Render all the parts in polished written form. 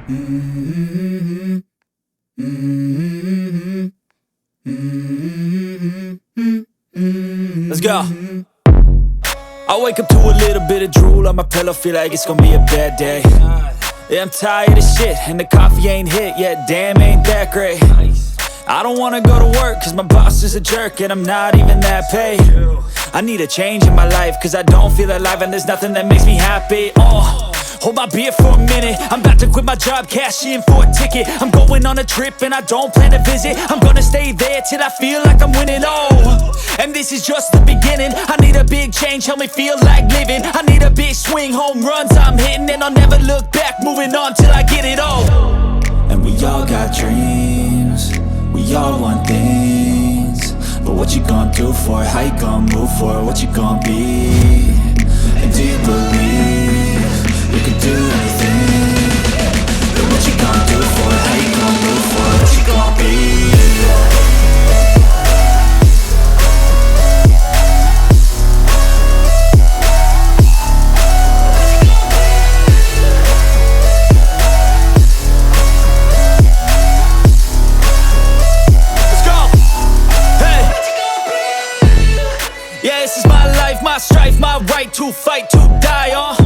Let's go. I wake up to a little bit of drool on my pillow, feel like it's gonna be a bad day. Yeah, I'm tired of shit, and the coffee ain't hit yet, damn, ain't that great. I don't wanna go to work, cause my boss is a jerk, and I'm not even that paid. I need a change in my life, cause I don't feel alive, and there's nothing that makes me happy. Hold my beer for a minute, I'm about to quit my job, cash in for a ticket. I'm going on a trip and I don't plan to visit. I'm gonna stay there till I feel like I'm winning, and this is just the beginning. I need a big change, help me feel like living. I need a big swing, home runs I'm hitting, and I'll never look back, moving on till I get it all. And we all got dreams, we all want things, but what you gonna do for it? How you gonna move for it? What you gonna be? And do you believe you can do anything? But what you gonna do for it? How you gonna move for it? What you gonna be? My strife, my right to fight, to die on.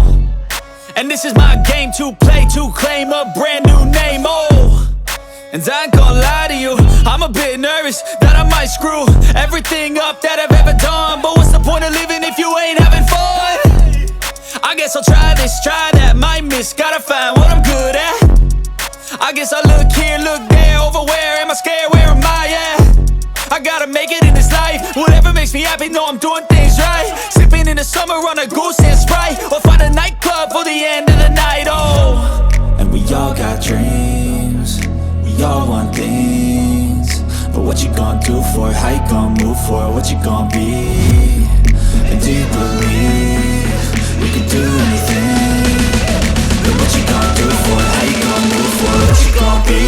And this is my game to play, to claim a brand new name, And I ain't gonna lie to you, I'm a bit nervous that I might screw everything up that I've ever done. But what's the point of living if you ain't having fun? I guess I'll try this, try that, might miss, gotta find what I'm good at. I guess I look here, look there, over where am I scared, where am I at? I gotta make it in this life, whatever makes me happy, know I'm doing things right. Sipping in the summer on a goose and Sprite, or find a nightclub for the end of the night, And we all got dreams, we all want things, but what you gonna do for it? How you gonna move for it? What you gonna be? And do you believe you can do anything? But what you gonna do for it? How you gonna move for it? What you gonna be?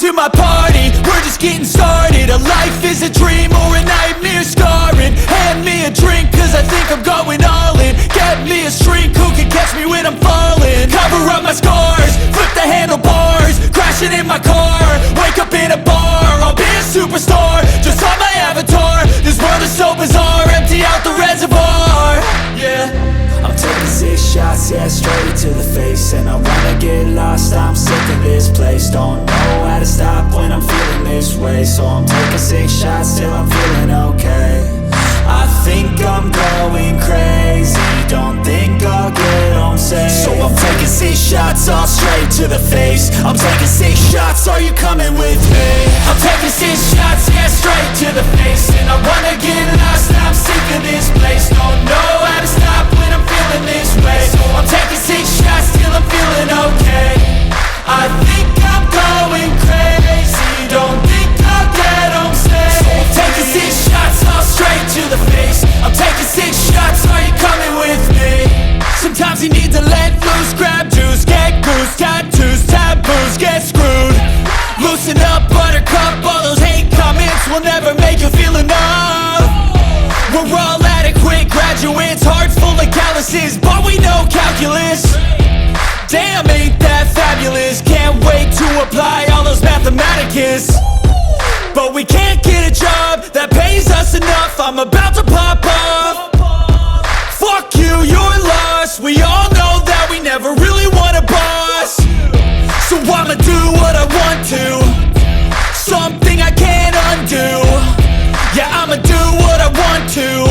To my party, we're just getting started. A life is a dream or a nightmare scarring. Hand me a drink cause I think I'm going all in. Get me a shrink who can catch me when I'm falling. Cover up my scars, flip the handlebars, crashing in my car, wake up in a bar. I'll be a superstar, just on my avatar. This world is so bizarre, empty out the reservoir. Yeah, I'm taking 6 shots, yeah, straight to the face. And I wanna get lost, I'm sick of this place. Don't know how to stop when I'm feeling this way. So I'm taking 6 shots till I'm feeling okay. I think I'm going crazy, don't think I'll get home safe. So I'm taking 6 shots, all straight to the face. I'm taking 6 shots, are you coming with me? I'm taking 6 shots, yeah, straight to the face. And I wanna get lost, I'm sick of this place. Don't know how to stop when I'm feeling this way. So I'm taking 6 shots till I'm feeling okay. I think I'm going crazy, don't think I'll get home safe. So I'm taking 6 shots, all straight to the face. I'm taking 6 shots, are you coming with me? Sometimes you need to let loose, grab juice, get goose, tattoos, taboos, get screwed. Loosen up, buttercup, all those hate comments will never make you feel enough. We're all adequate graduates, hearts full of calluses, but we know calculus. Damn, ain't that fabulous? Can't wait to apply all those mathematicus. But we can't get a job that pays us enough. I'm about to pop up. Fuck you, you're lost. We all know that we never really want a boss. So I'ma do what I want to, something I can't undo. Yeah, I'ma do what I want to,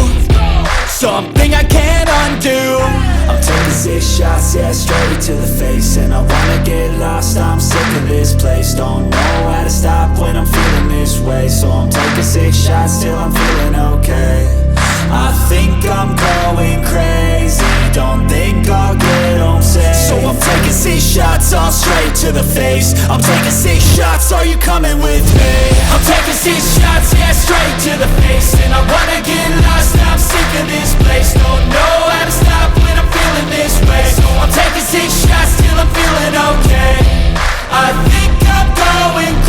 something I can't undo. I'm taking 6 shots, yeah, straight to the face. And I wanna get lost, I'm sick of this place. Don't know how to stop when I'm feeling this way. So I'm taking 6 shots till I'm feeling okay. I think I'm going crazy, don't think I'll get home safe. So I'm taking 6 shots all straight to the face. I'm taking 6 shots, are you coming with me? I'm taking 6 shots, yeah, straight to the face. And I wanna get lost, I'm sick of this place. Don't know how to stop when I'm feeling this way. So I'm taking 6 shots till I'm feeling okay. I think I'm going